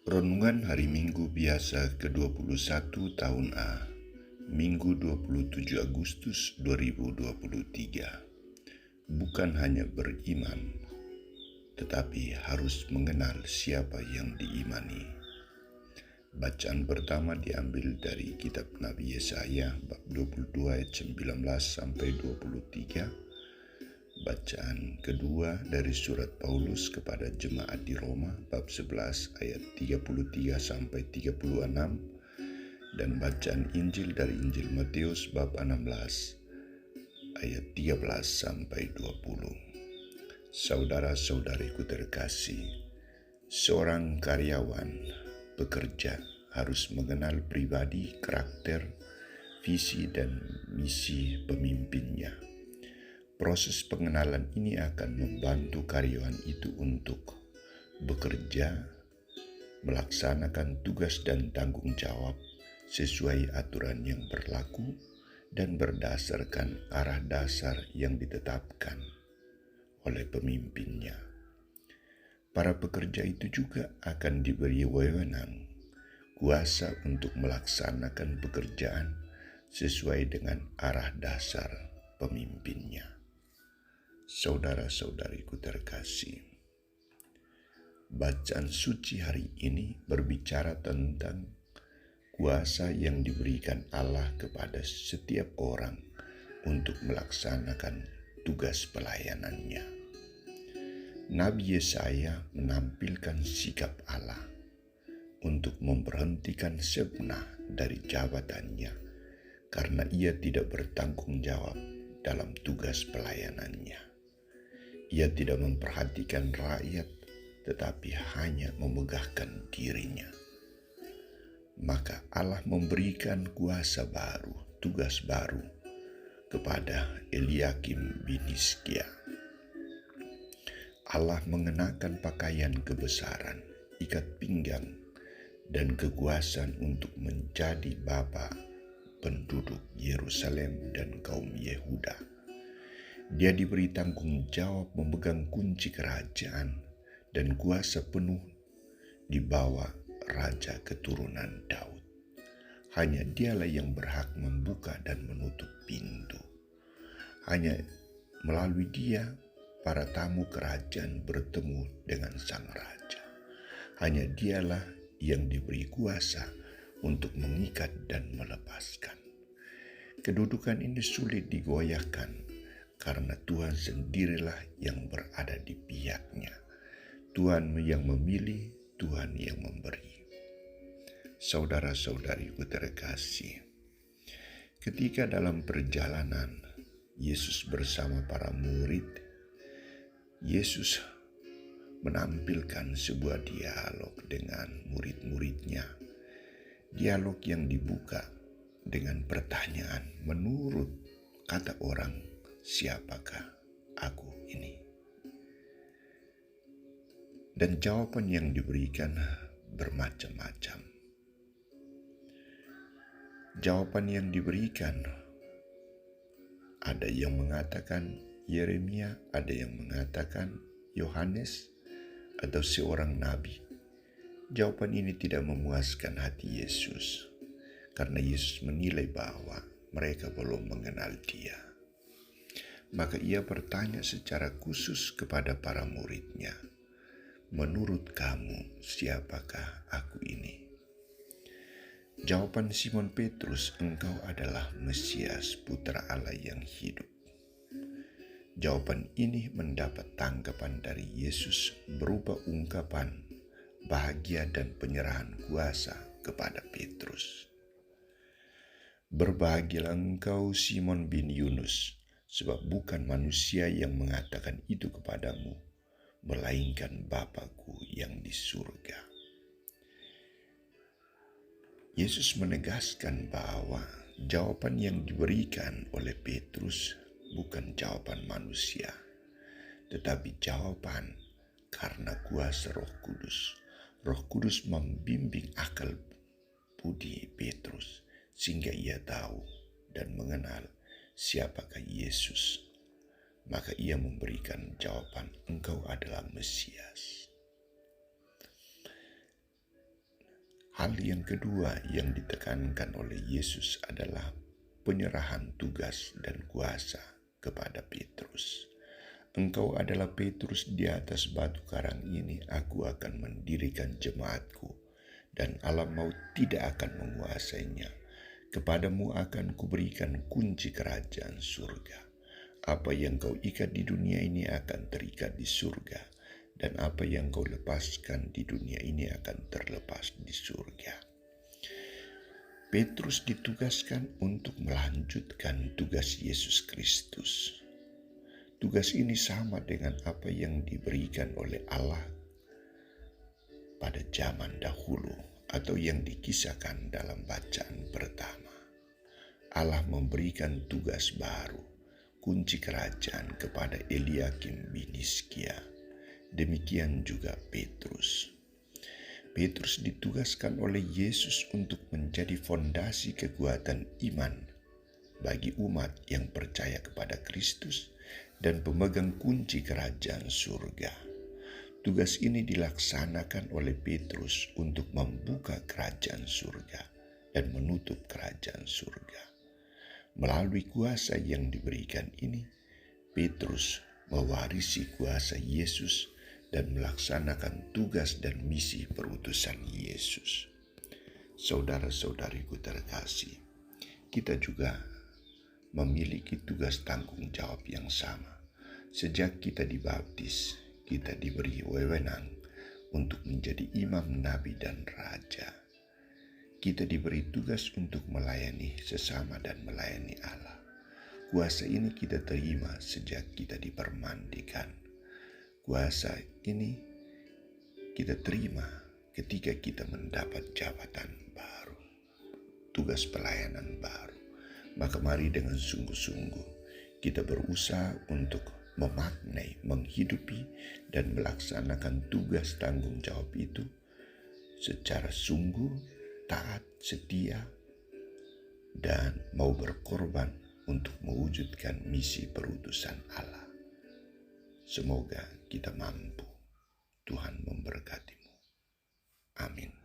Renungan Hari Minggu Biasa ke-21 tahun A, Minggu 27 Agustus 2023. Bukan hanya beriman, tetapi harus mengenal siapa yang diimani. Bacaan pertama diambil dari kitab Nabi Yesaya bab 22 ayat 19 sampai 23. Bacaan kedua dari surat Paulus kepada jemaat di Roma bab 11 ayat 33 sampai 36 dan bacaan Injil dari Injil Matius bab 16 ayat 13 sampai 20. Saudara-saudariku terkasih, seorang karyawan pekerja harus mengenal pribadi, karakter, visi dan misi pemimpinnya. Proses pengenalan ini akan membantu karyawan itu untuk bekerja, melaksanakan tugas dan tanggung jawab sesuai aturan yang berlaku dan berdasarkan arah dasar yang ditetapkan oleh pemimpinnya. Para pekerja itu juga akan diberi wewenang, kuasa untuk melaksanakan pekerjaan sesuai dengan arah dasar pemimpinnya. Saudara-saudariku terkasih, bacaan suci hari ini berbicara tentang kuasa yang diberikan Allah kepada setiap orang untuk melaksanakan tugas pelayanannya. Nabi Yesaya menampilkan sikap Allah untuk memberhentikan Sebna dari jabatannya karena ia tidak bertanggung jawab dalam tugas pelayanannya. Ia tidak memperhatikan rakyat, tetapi hanya memegahkan dirinya. Maka Allah memberikan kuasa baru, tugas baru kepada Eliakim bin Hizkia. Allah mengenakan pakaian kebesaran, ikat pinggang, dan kekuasaan untuk menjadi bapa penduduk Yerusalem dan kaum Yehuda. Dia diberi tanggung jawab memegang kunci kerajaan dan kuasa penuh di bawah raja keturunan Daud. Hanya dialah yang berhak membuka dan menutup pintu. Hanya melalui dia para tamu kerajaan bertemu dengan sang raja. Hanya dialah yang diberi kuasa untuk mengikat dan melepaskan. Kedudukan ini sulit digoyahkan karena Tuhan sendirilah yang berada di pihaknya. Tuhan yang memilih, Tuhan yang memberi. Saudara-saudariku terkasih, ketika dalam perjalanan Yesus bersama para murid, Yesus menampilkan sebuah dialog dengan murid-muridnya. Dialog yang dibuka dengan pertanyaan, menurut kata orang, siapakah aku ini? Dan jawaban yang diberikan bermacam-macam. Jawaban yang diberikan, ada yang mengatakan Yeremia, ada yang mengatakan Yohanes, atau seorang nabi. Jawaban ini tidak memuaskan hati Yesus, karena Yesus menilai bahwa mereka belum mengenal Dia. Maka ia bertanya secara khusus kepada para muridnya, menurut kamu siapakah aku ini? Jawaban Simon Petrus, engkau adalah Mesias, putra Allah yang hidup. Jawaban ini mendapat tanggapan dari Yesus berupa ungkapan bahagia dan penyerahan kuasa kepada Petrus. Berbahagialah engkau Simon bin Yunus, sebab bukan manusia yang mengatakan itu kepadamu, melainkan Bapa-Ku yang di surga. Yesus menegaskan bahwa jawaban yang diberikan oleh Petrus bukan jawaban manusia, tetapi jawaban karena kuasa Roh Kudus. Roh Kudus membimbing akal budi Petrus sehingga ia tahu dan mengenal siapakah Yesus. Maka ia memberikan jawaban, engkau adalah Mesias. Hal yang kedua yang ditekankan oleh Yesus adalah penyerahan tugas dan kuasa kepada Petrus. Engkau adalah Petrus, di atas batu karang ini aku akan mendirikan jemaatku, dan alam maut tidak akan menguasainya. Kepadamu akan kuberikan kunci kerajaan surga. Apa yang kau ikat di dunia ini akan terikat di surga, dan apa yang kau lepaskan di dunia ini akan terlepas di surga. Petrus ditugaskan untuk melanjutkan tugas Yesus Kristus. Tugas ini sama dengan apa yang diberikan oleh Allah pada zaman dahulu atau yang dikisahkan dalam bacaan pertama. Allah memberikan tugas baru, kunci kerajaan, kepada Eliakim bin Hizkia. Demikian juga Petrus. Petrus ditugaskan oleh Yesus untuk menjadi fondasi kekuatan iman bagi umat yang percaya kepada Kristus dan pemegang kunci kerajaan surga. Tugas ini dilaksanakan oleh Petrus untuk membuka kerajaan surga dan menutup kerajaan surga. Melalui kuasa yang diberikan ini, Petrus mewarisi kuasa Yesus dan melaksanakan tugas dan misi perutusan Yesus. Saudara-saudariku terkasih, kita juga memiliki tugas tanggung jawab yang sama. Sejak kita dibaptis, kita diberi wewenang untuk menjadi imam, nabi, dan raja. Kita diberi tugas untuk melayani sesama dan melayani Allah. Kuasa ini kita terima sejak kita dipermandikan. Kuasa ini kita terima ketika kita mendapat jabatan baru, tugas pelayanan baru. Maka mari dengan sungguh-sungguh kita berusaha untuk memaknai, menghidupi, dan melaksanakan tugas tanggung jawab itu secara sungguh, taat, setia, dan mau berkorban untuk mewujudkan misi perutusan Allah. Semoga kita mampu. Tuhan memberkatimu. Amin.